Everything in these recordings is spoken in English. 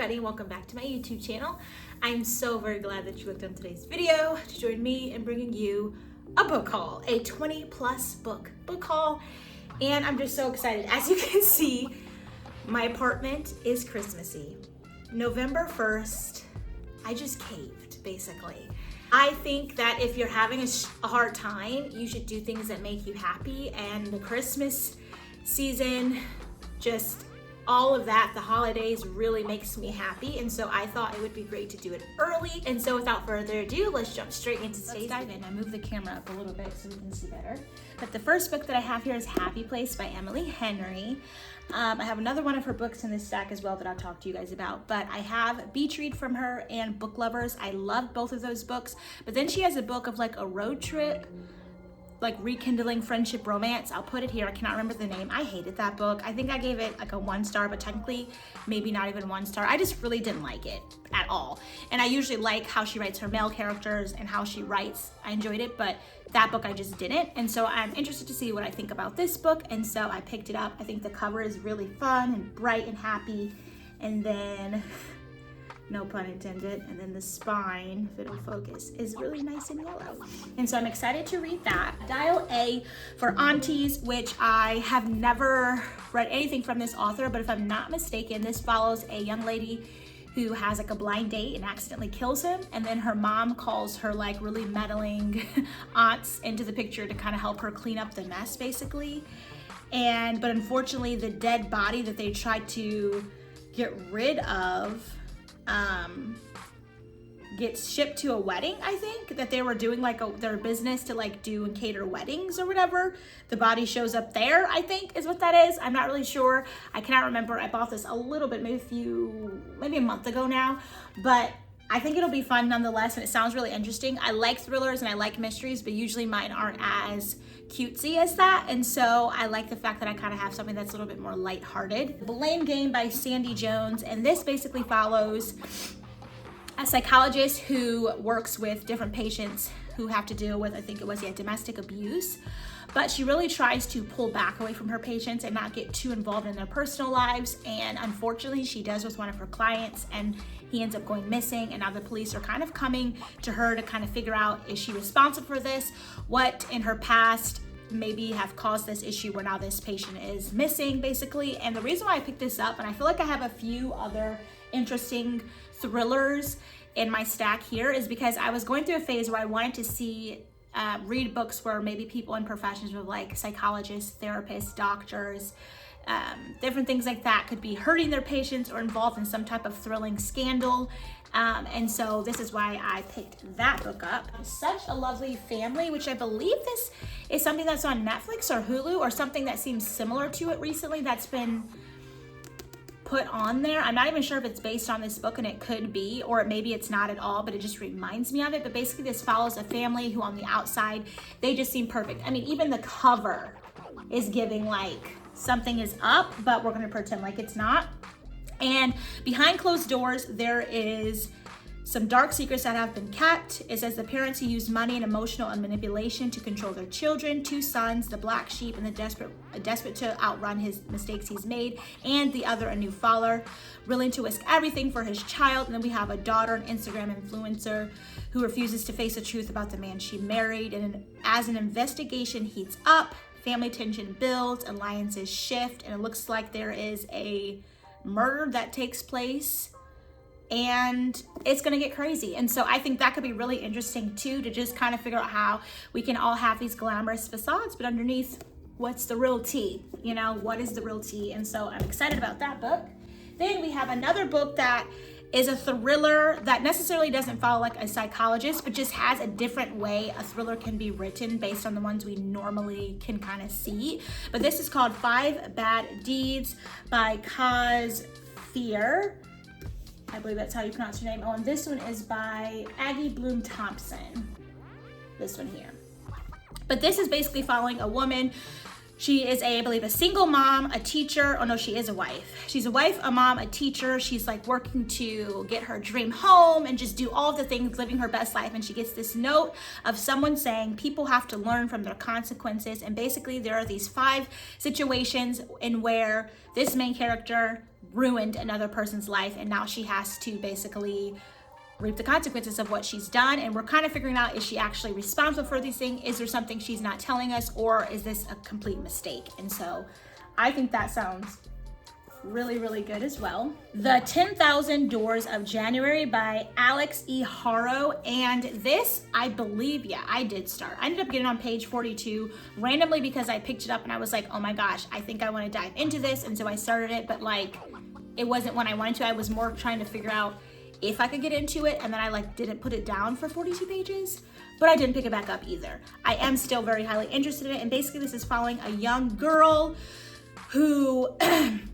everybody, and welcome back to my YouTube channel. I'm so very glad that you looked on today's video to join me in bringing you a book haul, a 20+ book haul, and I'm just so excited. As you can see, my apartment is Christmassy. November 1st, I just caved, basically. I think that if you're having a hard time, you should do things that make you happy, and the Christmas season, just all of that, the holidays really makes me happy, and so I thought it would be great to do it early. And so without further ado, let's jump straight into today's dive in. I moved the camera up a little bit so we can see better. But the first book that I have here is Happy Place by Emily Henry. I have another one of her books in this stack as well that I'll talk to you guys about, but I have Beach Read from her and Book Lovers. I love both of those books, but then she has a book of like a road trip, like rekindling friendship romance. I'll put it here. I cannot remember the name. I hated that book. I think I gave it like a 1 star, but technically maybe not even 1 star. I just really didn't like it at all. And I usually like how she writes her male characters and how she writes. I enjoyed it, but that book I just didn't. And so I'm interested to see what I think about this book. And so I picked it up. I think the cover is really fun and bright and happy. And then, no pun intended, and then the spine, if it'll focus, is really nice and yellow. And so I'm excited to read that. Dial A for Aunties, which I have never read anything from this author, but if I'm not mistaken, this follows a young lady who has like a blind date and accidentally kills him, and then her mom calls her like really meddling aunts into the picture to kind of help her clean up the mess, basically. But unfortunately, the dead body that they tried to get rid of gets shipped to a wedding. I think that they were doing like their business to like do and cater weddings or whatever. The body shows up there, I think is what that is. I'm not really sure. I cannot remember. I bought this a little bit, maybe a month ago now, but I think it'll be fun nonetheless, and it sounds really interesting. I like thrillers and I like mysteries, but usually mine aren't as cutesy as that, and so I like the fact that I kind of have something that's a little bit more lighthearted. Blame Game by Sandy Jones, and this basically follows a psychologist who works with different patients who have to deal with, I think it was, domestic abuse. But she really tries to pull back away from her patients and not get too involved in their personal lives. And unfortunately, she does with one of her clients, and he ends up going missing. And now the police are kind of coming to her to kind of figure out, is she responsible for this? What in her past maybe have caused this issue where now this patient is missing, basically. And the reason why I picked this up, and I feel like I have a few other interesting thrillers in my stack here, is because I was going through a phase where I wanted to read books where maybe people in professions with like psychologists, therapists, doctors, different things like that could be hurting their patients or involved in some type of thrilling scandal. And so this is why I picked that book up. Such a Lovely Family, which I believe this is something that's on Netflix or Hulu or something that seems similar to it recently that's been put on there. I'm not even sure if it's based on this book, and it could be, or maybe it's not at all, but it just reminds me of it. But basically this follows a family who on the outside, they just seem perfect. I mean, even the cover is giving like something is up, but we're gonna pretend like it's not. And behind closed doors, there is some dark secrets that have been kept. It says the parents who use money and emotional and manipulation to control their children, 2 sons, the black sheep and the desperate to outrun his mistakes he's made, and the other a new father, willing to risk everything for his child. And then we have a daughter, an Instagram influencer, who refuses to face the truth about the man she married. And as an investigation heats up, family tension builds, alliances shift, and it looks like there is a murder that takes place, and it's gonna get crazy. And so I think that could be really interesting too, to just kind of figure out how we can all have these glamorous facades, but underneath, what's the real tea? You know, what is the real tea? And so I'm excited about that book. Then we have another book that is a thriller that necessarily doesn't follow like a psychologist, but just has a different way a thriller can be written based on the ones we normally can kind of see. But this is called 5 Bad Deeds by Kaz Fear. I believe that's how you pronounce your name. Oh, and this one is by Aggie Bloom Thompson. This one here. But this is basically following a woman. She is I believe a single mom, a teacher. Oh no, she is a wife. She's a wife, a mom, a teacher. She's like working to get her dream home and just do all the things, living her best life. And she gets this note of someone saying people have to learn from their consequences. And basically there are these 5 situations in where this main character ruined another person's life, and now she has to basically reap the consequences of what she's done. And we're kind of figuring out, is she actually responsible for these things? Is there something she's not telling us, or is this a complete mistake? And so I think that sounds really, really good as well. The 10,000 Doors of January by Alex E. Haro. And this, I believe, yeah, I did start. I ended up getting on page 42 randomly because I picked it up and I was like, oh my gosh, I think I want to dive into this. And so I started it, but like, it wasn't when I wanted to. I was more trying to figure out if I could get into it, and then I like didn't put it down for 42 pages, but I didn't pick it back up either. I am still very highly interested in it, and basically this is following a young girl who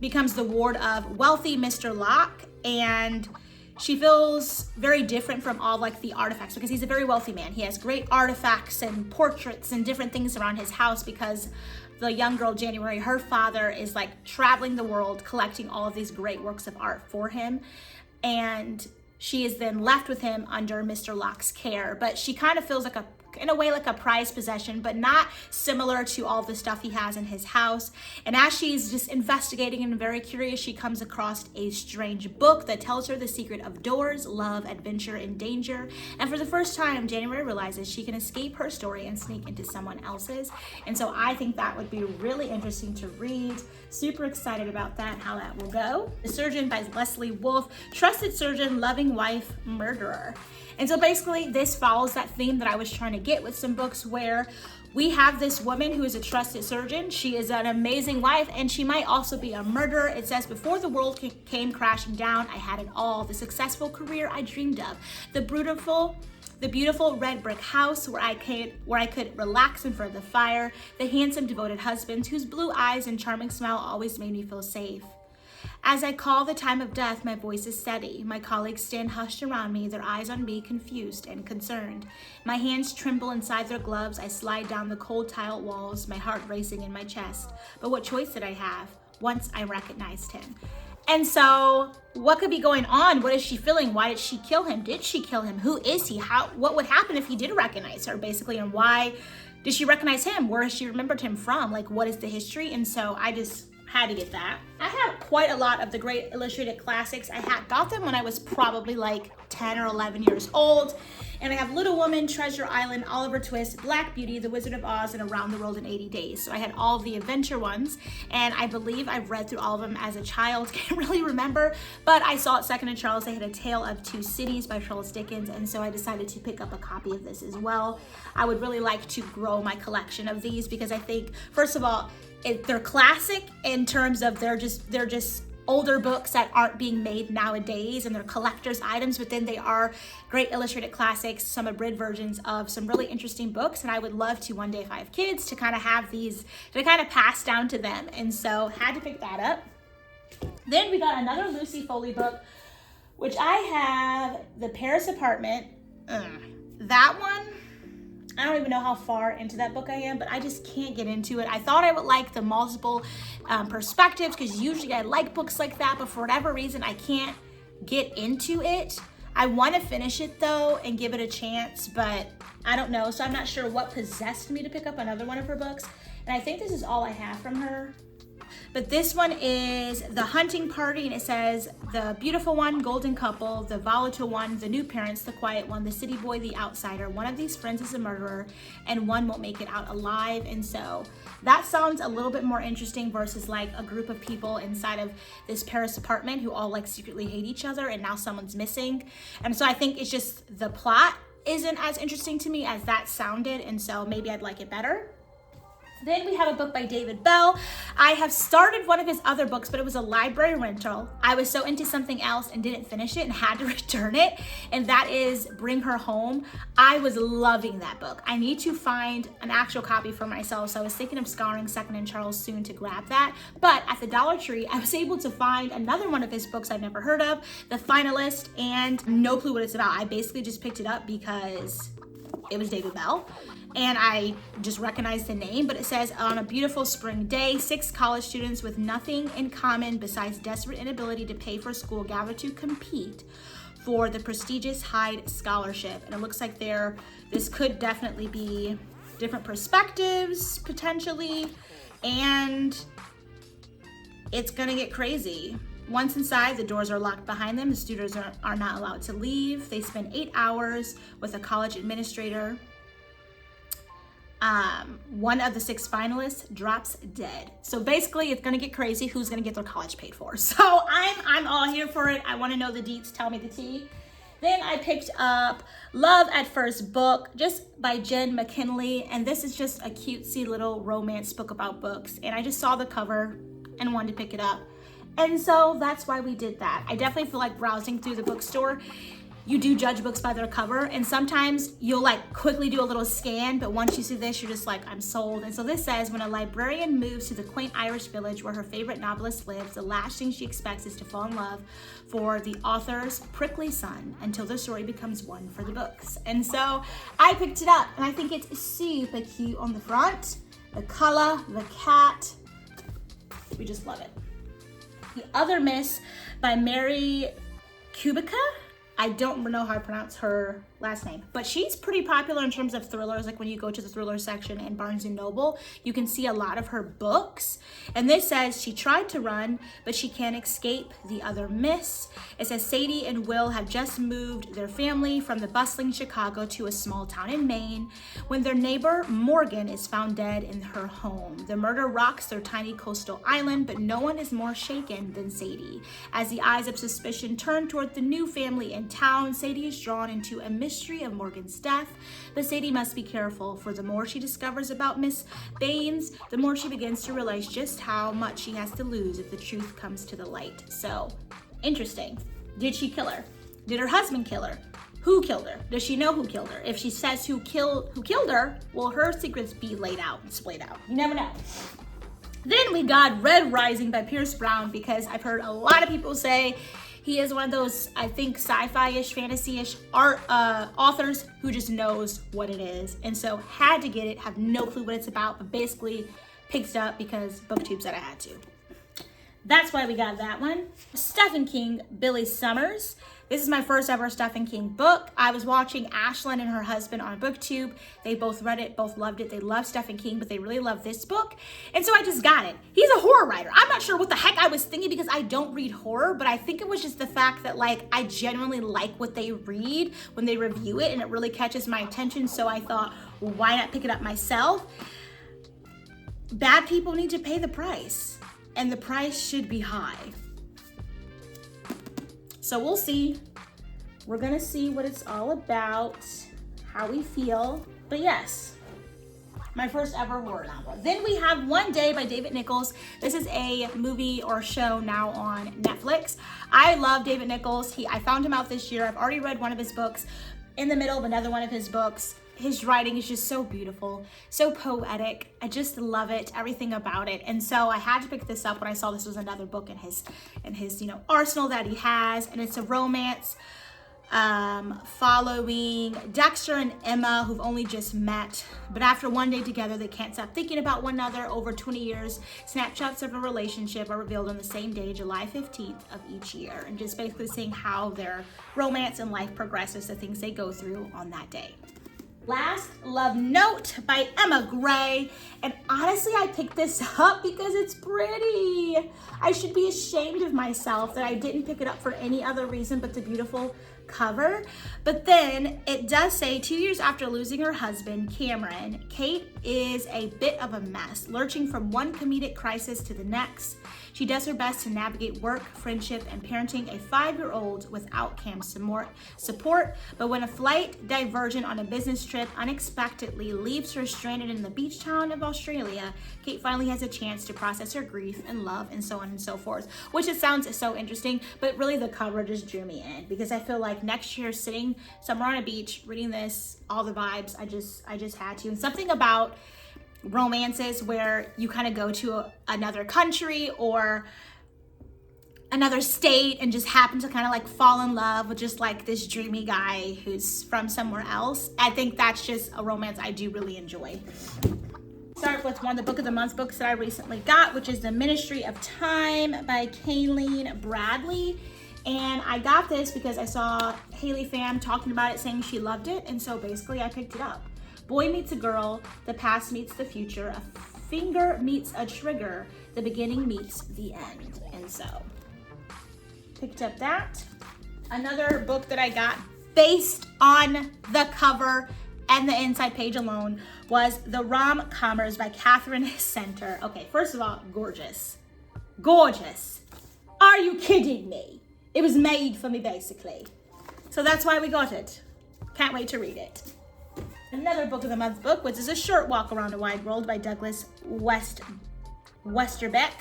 becomes the ward of wealthy Mr. Locke, and she feels very different from all like the artifacts because he's a very wealthy man. He has great artifacts and portraits and different things around his house because the young girl, January, her father is like traveling the world collecting all of these great works of art for him. And she is then left with him under Mr. Locke's care. But she kind of feels like in a way like a prized possession, but not similar to all the stuff he has in his house. And as she's just investigating and very curious, she comes across a strange book that tells her the secret of doors, love, adventure, and danger. And for the first time, January realizes she can escape her story and sneak into someone else's. And so I think that would be really interesting to read. Super excited about that, how that will go. The Surgeon by Leslie Wolfe. Trusted surgeon, loving wife, murderer. And so basically this follows that theme that I was trying to get with some books where we have this woman who is a trusted surgeon. She is an amazing wife, and she might also be a murderer. It says, before the world came crashing down, I had it all. The successful career I dreamed of. The beautiful red brick house where I could relax in front of the fire. The handsome, devoted husband whose blue eyes and charming smile always made me feel safe. As I call the time of death, my voice is steady. My colleagues stand hushed around me, their eyes on me, confused and concerned. My hands tremble inside their gloves. I slide down the cold tile walls, my heart racing in my chest. But what choice did I have? Once I recognized him. And so what could be going on? What is she feeling? Why did she kill him? Did she kill him? Who is he? What would happen if he did recognize her, basically? And why did she recognize him? Where has she remembered him from? Like, what is the history? And so I just had to get that. I have quite a lot of the great illustrated classics. I got them when I was probably like 10 or 11 years old. And I have Little Woman, Treasure Island, Oliver Twist, Black Beauty, The Wizard of Oz, and Around the World in 80 Days. So I had all of the adventure ones, and I believe I've read through all of them as a child. Can't really remember, but I saw at Second and Charles they had A Tale of Two Cities by Charles Dickens, and so I decided to pick up a copy of this as well. I would really like to grow my collection of these because I think, first of all, they're classic in terms of they're just older books that aren't being made nowadays, and they're collector's items, but then they are great illustrated classics, some abridged versions of some really interesting books. And I would love to one day, if I have kids, to kind of have these to kind of pass down to them. And so had to pick that up. Then we got another Lucy Foley book, which I have, The Paris Apartment. That one, I don't even know how far into that book I am, but I just can't get into it. I thought I would like the multiple perspectives because usually I like books like that, but for whatever reason, I can't get into it. I want to finish it though and give it a chance, but I don't know. So I'm not sure what possessed me to pick up another one of her books. And I think this is all I have from her. But this one is The Hunting Party, and it says the beautiful one, golden couple, the volatile one, the new parents, the quiet one, the city boy, the outsider. One of these friends is a murderer and one won't make it out alive. And so that sounds a little bit more interesting versus like a group of people inside of this Paris apartment who all like secretly hate each other and now someone's missing. And so I think it's just the plot isn't as interesting to me as that sounded, and so maybe I'd like it better. Then we have a book by David Bell. I have started one of his other books, but it was a library rental. I was so into something else and didn't finish it and had to return it, and that is Bring Her Home. I was loving that book. I need to find an actual copy for myself, so I was thinking of scouring Second and Charles soon to grab that. But at the Dollar Tree, I was able to find another one of his books I've never heard of, The Finalist, and no clue what it's about. I basically just picked it up because it was David Bell, and I just recognized the name. But it says, on a beautiful spring day, 6 college students with nothing in common besides desperate inability to pay for school gather to compete for the prestigious Hyde Scholarship. And it looks like this could definitely be different perspectives potentially, and it's gonna get crazy. Once inside, the doors are locked behind them. The students are not allowed to leave. They spend 8 hours with a college administrator. One of the 6 finalists drops dead. So basically, it's gonna get crazy. Who's gonna get their college paid for? So I'm all here for it. I want to know the deets. Tell me the tea. Then I picked up Love at First Book, just by Jen McKinley. And this is just a cutesy little romance book about books. And I just saw the cover and wanted to pick it up. And so that's why we did that. I definitely feel like browsing through the bookstore, you do judge books by their cover. And sometimes you'll like quickly do a little scan, but once you see this, you're just like, I'm sold. And so this says, when a librarian moves to the quaint Irish village where her favorite novelist lives, the last thing she expects is to fall in love for the author's prickly son until the story becomes one for the books. And so I picked it up and I think it's super cute on the front. The color, the cat, we just love it. The Other Miss by Mary Kubica. I don't know how to pronounce her last name, but she's pretty popular in terms of thrillers. Like when you go to the thriller section in Barnes & Noble, you can see a lot of her books. And this says she tried to run, but she can't escape the other miss. It says Sadie and Will have just moved their family from the bustling Chicago to a small town in Maine when their neighbor Morgan is found dead in her home. The murder rocks their tiny coastal island, but no one is more shaken than Sadie. As the eyes of suspicion turn toward the new family in town, Sadie is drawn into a mystery of Morgan's death, but Sadie must be careful, for the more she discovers about Miss Baines, the more she begins to realize just how much she has to lose if the truth comes to the light. So, interesting. Did she kill her? Did her husband kill her? Who killed her? Does she know who killed her? If she says who killed her, will her secrets be laid out and splayed out? You never know. Then we got Red Rising by Pierce Brown, because I've heard a lot of people say he is one of those, I think, sci-fi-ish, fantasy-ish art authors who just knows what it is. And so had to get it, have no clue what it's about, but basically picked it up because Booktube said I had to. That's why we got that one. Stephen King, Billy Summers. This is my first ever Stephen King book. I was watching Ashlyn and her husband on Booktube. They both read it, both loved it. They love Stephen King, but they really love this book. And so I just got it. He's a horror writer. I'm not sure what the heck I was thinking because I don't read horror, but I think it was just the fact that like I genuinely like what they read when they review it and it really catches my attention. So I thought, well, why not pick it up myself? Bad people need to pay the price, and the price should be high. So we'll see. We're gonna see what it's all about, how we feel. But yes, my first ever horror novel. Then we have One Day by David Nichols. This is a movie or show now on Netflix. I love David Nichols. I found him out this year. I've already read one of his books, in the middle of another one of his books. His writing is just so beautiful, so poetic. I just love it, everything about it. And so I had to pick this up when I saw this was another book in his arsenal that he has. And it's a romance following Dexter and Emma, who've only just met. But after one day together, they can't stop thinking about one another. Over 20 years, snapshots of a relationship are revealed on the same day, July 15th of each year. And just basically seeing how their romance and life progresses, the things they go through on that day. Last, Love Note by Emma Gray. And honestly, I picked this up because it's pretty. I should be ashamed of myself that I didn't pick it up for any other reason but the beautiful cover. But then it does say 2 years after losing her husband, Cameron, Kate is a bit of a mess, lurching from one comedic crisis to the next. She does her best to navigate work, friendship, and parenting a 5-year-old without Cam's support. But when a flight divergent on a business trip unexpectedly leaves her stranded in the beach town of Australia, Kate finally has a chance to process her grief and love and so on and so forth. Which it sounds so interesting, but really the cover just drew me in because I feel like next year sitting somewhere on a beach reading this, all the vibes, I just had to. And something about romances where you kind of go to another country or another state and just happen to kind of like fall in love with just like this dreamy guy who's from somewhere else. I think that's just a romance I do really enjoy. Start with one of the Book of the Month books that I recently got, which is The Ministry of Time by Kayleen Bradley. And I got this because I saw Haley Pham talking about it, saying she loved it, and so basically I picked it up. Boy meets a girl, the past meets the future, a finger meets a trigger, the beginning meets the end. And so Picked up that. Another book that I got based on the cover and the inside page alone was The Rom-Commers by Catherine Center. Okay, first of all, gorgeous. Gorgeous. Are you kidding me? It was made for me, basically. So that's why we got it. Can't wait to read it. Another book of the month book, which is A Short Walk Around a Wide World by Douglas Westerbeck.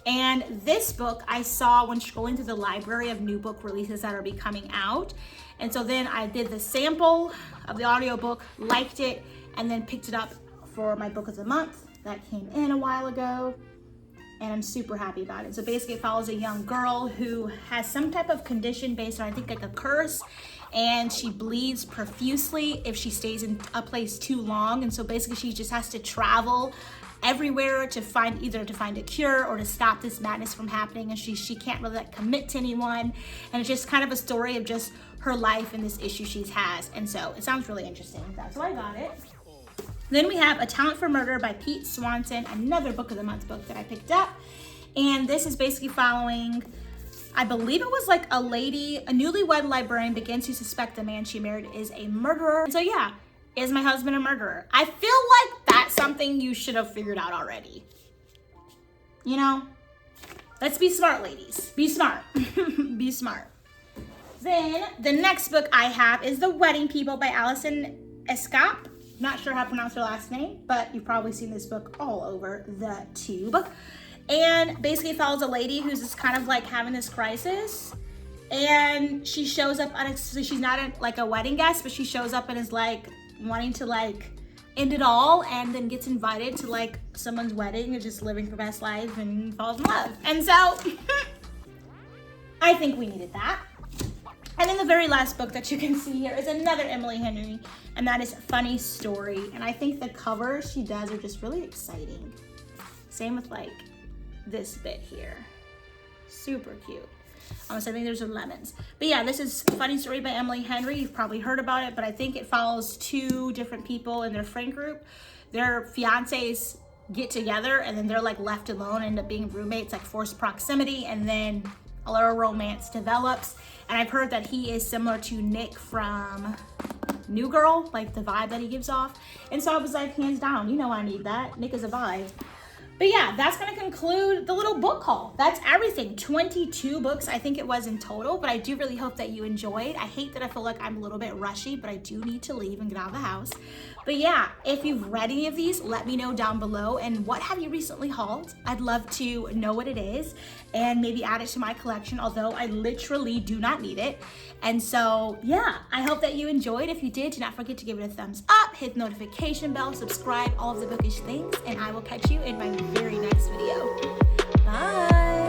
And this book I saw when scrolling through the library of new book releases that are coming out. And so then I did the sample of the audiobook, liked it, and then picked it up for my book of the month. That came in a while ago, and I'm super happy about it. So basically it follows a young girl who has some type of condition based on, I think, like a curse, and she bleeds profusely if she stays in a place too long. And so basically she just has to travel everywhere to find a cure or to stop this madness from happening, and she can't really like commit to anyone, and it's just kind of a story of just her life and this issue she has. And so it sounds really interesting. That's why I got it. Then we have A Talent for Murder by Pete Swanson, another book of the month book that I picked up. And this is basically following, I believe it was like a newlywed librarian begins to suspect the man she married is a murderer. And so yeah, is my husband a murderer? I feel like that's something you should have figured out already. You know? Let's be smart, ladies. Be smart. Be smart. Then the next book I have is The Wedding People by Alison Escap. Not sure how to pronounce her last name, but you've probably seen this book all over the tube. And basically follows a lady who's just kind of like having this crisis. And she shows up, she's not like a wedding guest, but she shows up and is like wanting to like end it all, and then gets invited to like someone's wedding and just living her best life and falls in love. And so I think we needed that. And then the very last book that you can see here is another Emily Henry, and that is Funny Story. And I think the covers she does are just really exciting. Same with like this bit here. Super cute. I think there's some lemons. But yeah, this is Funny Story by Emily Henry. You've probably heard about it, but I think it follows two different people in their friend group. Their fiancés get together, and then they're like left alone, end up being roommates, like forced proximity, and then a little romance develops. And I've heard that he is similar to Nick from New Girl, like the vibe that he gives off. And so I was like, hands down, you know I need that. Nick is a vibe. But yeah, that's gonna conclude the little book haul. That's everything. 22 books, I think it was in total, but I do really hope that you enjoyed. I hate that I feel like I'm a little bit rushy, but I do need to leave and get out of the house. But yeah, if you've read any of these, let me know down below. And what have you recently hauled? I'd love to know what it is and maybe add it to my collection, although I literally do not need it. And so yeah, I hope that you enjoyed. If you did, do not forget to give it a thumbs up, hit the notification bell, subscribe, all of the bookish things, and I will catch you in my very next video. Bye.